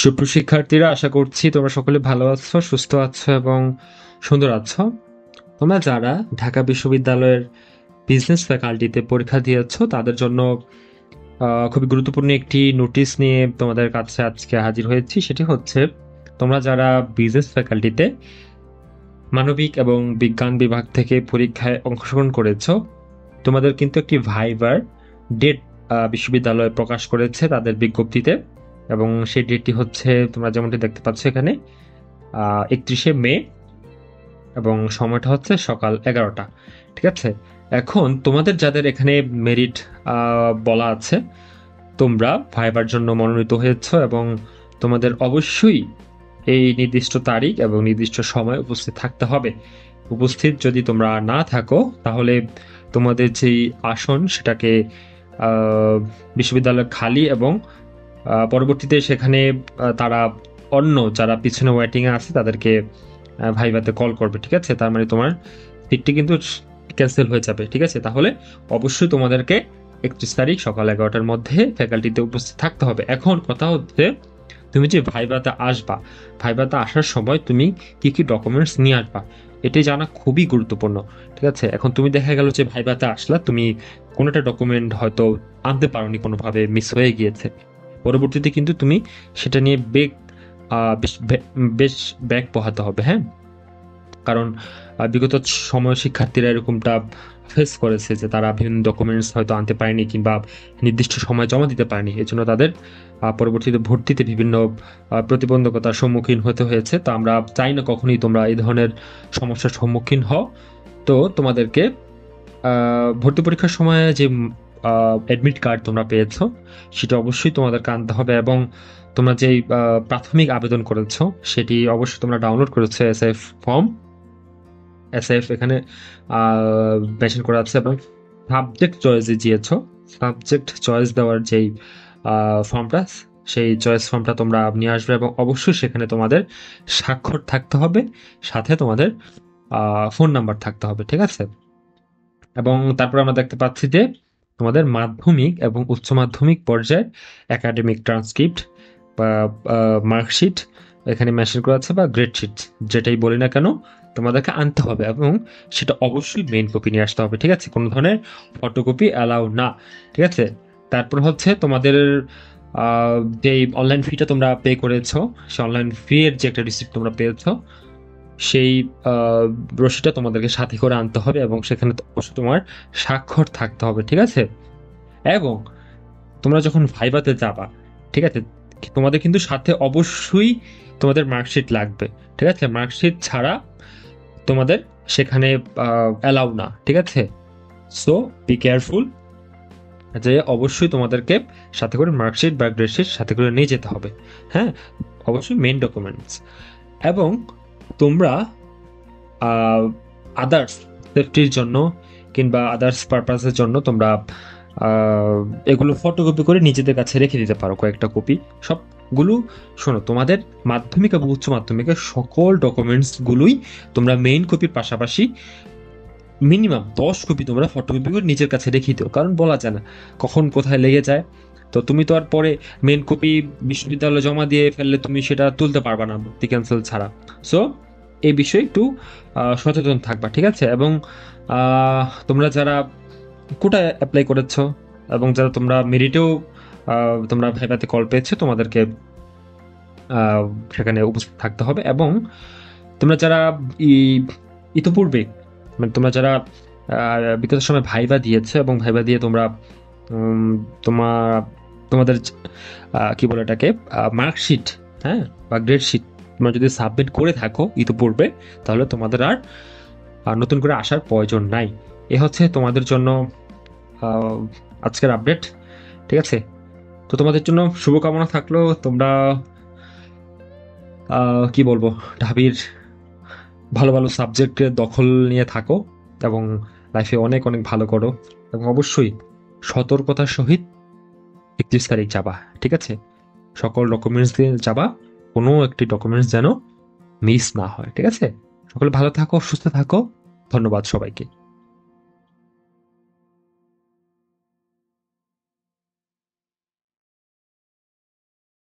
সুপ্রিয় শিক্ষার্থীরা, আশা করছি তোমরা সকলে ভালো আছো, সুস্থ আছো এবং সুন্দর আছো। তোমরা যারা ঢাকা বিশ্ববিদ্যালয়ের বিজনেস ফ্যাকাল্টিতে পরীক্ষা দিয়েছো তাদের জন্য খুবই গুরুত্বপূর্ণ একটি নোটিশ নিয়ে তোমাদের কাছে আজকে হাজির হয়েছি। সেটি হচ্ছে, তোমরা যারা বিজনেস ফ্যাকাল্টিতে মানবিক এবং বিজ্ঞান বিভাগ থেকে পরীক্ষায় অংশগ্রহণ করেছো, তোমাদের কিন্তু একটি ভাইবার ডেট বিশ্ববিদ্যালয় প্রকাশ করেছে তাদের বিজ্ঞপ্তিতে। এবং সেই ডেটটি হচ্ছে, তোমরা যেমনটি দেখতে পাচ্ছ এখানে, 31শে মে, এবং সময়টা হচ্ছে সকাল 11টা। ঠিক আছে, এখন তোমাদের যাদের এখানে মেরিট বলা আছে, তোমরা ভাইবার জন্য মনোনীত হয়েছ এবং তোমাদের অবশ্যই এই নির্দিষ্ট তারিখ এবং নির্দিষ্ট সময় উপস্থিত থাকতে হবে। উপস্থিত যদি তোমরা না থাকো, তাহলে তোমাদের যেই আসন সেটাকে বিশ্ববিদ্যালয় খালি, এবং পরবর্তীতে সেখানে তারা অন্য যারা পিছনে ওয়েটিংয়ে আছে তাদেরকে ভাইভাতে কল করবে। ঠিক আছে, তার মানে তোমার সিটটি কিন্তু ক্যান্সেল হয়ে যাবে। ঠিক আছে, তাহলে অবশ্যই তোমাদেরকে 31 তারিখ সকাল 11টার মধ্যে ফ্যাকাল্টিতে উপস্থিত থাকতে হবে। এখন কথা হচ্ছে, তুমি যে ভাইভাতে আসবা, ভাইভাতে আসার সময় তুমি কি কি ডকুমেন্টস নিয়ে আসবা, এটি জানা খুবই গুরুত্বপূর্ণ। ঠিক আছে, এখন তুমি দেখা গেল যে ভাইভাতে আসলা, তুমি কোনো একটা ডকুমেন্ট হয়তো আনতে পারোনি, কোনোভাবে মিস হয়ে গিয়েছে, পরবর্তীতে কিন্তু তুমি সেটা নিয়ে বেশ ব্যাগ পোহাতে হবে। হ্যাঁ, কারণ বিগত সময় শিক্ষার্থীরা এরকমটা ফেস করেছে যে তারা বিভিন্ন ডকুমেন্টস হয়তো আনতে পারেনি কিংবা নির্দিষ্ট সময় জমা দিতে পারেনি, এজন্য তাদের পরবর্তীতে ভর্তিতে বিভিন্ন প্রতিবন্ধকতার সম্মুখীন হতে হয়েছে। তো আমরা চাই না কখনোই তোমরা এই ধরনের সমস্যার সম্মুখীন হও। তো তোমাদেরকে ভর্তি পরীক্ষার সময় যে অ্যাডমিট কার্ড তোমরা পেয়েছো, সেটা অবশ্যই তোমাদেরকে আনতে হবে। এবং তোমরা যেই প্রাথমিক আবেদন করেছো সেটি অবশ্যই তোমরা ডাউনলোড করেছো, এসএফ ফর্ম, এসএফ এখানে মেনশন করা আছে। এবং সাবজেক্ট চয়েস দিয়েছো, সাবজেক্ট চয়েস দেওয়ার যেই ফর্মটা, সেই চয়েস ফর্মটা তোমরা নিয়ে আসবে, এবং অবশ্যই সেখানে তোমাদের স্বাক্ষর থাকতে হবে, সাথে তোমাদের ফোন নাম্বার থাকতে হবে। ঠিক আছে, এবং তারপর আমরা দেখতে পাচ্ছি যে তোমাদের মাধ্যমিক এবং উচ্চ মাধ্যমিক পর্যায়ে একাডেমিক ট্রান্সক্রিপ্ট বা মার্কশিট এখানে মেনশন করা আছে, বা গ্রেড শিট, যেটাই বলি না কেন তোমাদেরকে আনতে হবে, এবং সেটা অবশ্যই মেইন কপি নিয়ে আসতে হবে। ঠিক আছে, কোনো ধরনের ফটোকপি অ্যালাউ না। ঠিক আছে, তারপর হচ্ছে তোমাদের যে অনলাইন ফিটা তোমরা পে করেছো, সে অনলাইন ফি এর যে একটা রিসিপ্ট তোমরা পেয়েছো, সেই রসিদটা তোমাদেরকে সাথে করে আনতে হবে, এবং সেখানে অবশ্যই তোমার স্বাক্ষর থাকতে হবে। ঠিক আছে, এবং তোমরা যখন ভাইভাতে যাবা, ঠিক আছে, তোমাদের কিন্তু সাথে অবশ্যই তোমাদের মার্কশিট লাগবে। ঠিক আছে, মার্কশিট ছাড়া তোমাদের সেখানে অ্যালাউ না। ঠিক আছে, সো বি কেয়ারফুল, যে অবশ্যই তোমাদেরকে সাথে করে মার্কশিট বা গ্রেডশিট সাথে করে নিয়ে যেতে হবে। হ্যাঁ, অবশ্যই মেইন ডকুমেন্টস। এবং তোমরা আদার্স সেফটির জন্য কিংবা আদার্স পারপাসের জন্য তোমরা এগুলো ফটোকপি করে নিজেদের কাছে রেখে দিতে পারো, কয়েকটা কপি। সবগুলো শোনো, তোমাদের মাধ্যমিক এবং উচ্চ মাধ্যমিকের সকল ডকুমেন্টসগুলোই তোমরা মেইন কপির পাশাপাশি মিনিমাম 10 কপি তোমরা ফটোকপি করে নিজের কাছে রেখে দিও, কারণ বলা যায় না কখন কোথায় লেগে যায়। তো তুমি তো আর পরে মেইন কপি বিশ্ববিদ্যালয়ে জমা দিয়ে ফেললে তুমি সেটা তুলতে পারবা না ভর্তি ক্যান্সেল ছাড়া। সো এই বিষয়ে একটু সচেতন থাকবা। ঠিক আছে, এবং তোমরা যারা কোটায় অ্যাপ্লাই করেছো এবং যারা তোমরা মেরিটেও তোমরা ভাইভাতে কল পেয়েছো, তোমাদেরকে সেখানে উপস্থিত থাকতে হবে। এবং তোমরা যারা ইতোপূর্বে, মানে তোমরা যারা বিগত সময় ভাইভা দিয়েছে এবং ভাইভা দিয়ে তোমরা তোমাদের কি বলে এটাকে, মার্কশিট, হ্যাঁ, বা গ্রেড শিট তোমরা যদি সাবমিট করে থাকো ইতোপূর্বে, তাহলে তোমাদের আর নতুন করে আসার প্রয়োজন নাই। এ হচ্ছে তোমাদের জন্য আজকের আপডেট। ঠিক আছে, তো তোমাদের জন্য শুভকামনা থাকলো। তোমরা কি বলবো, ঢাবির ভালো ভালো সাবজেক্টের দখল নিয়ে থাকো এবং লাইফে অনেক অনেক ভালো করো, এবং অবশ্যই সতর্কতার সহিত 31 তারিখ যাবা। ঠিক আছে, সকল ডকুমেন্টস দিয়ে যাবা, কোনো একটি ডকুমেন্টস যেন মিস না হয়। ঠিক আছে, সকলে ভালো থাকো, সুস্থ থাকো। ধন্যবাদ সবাইকে।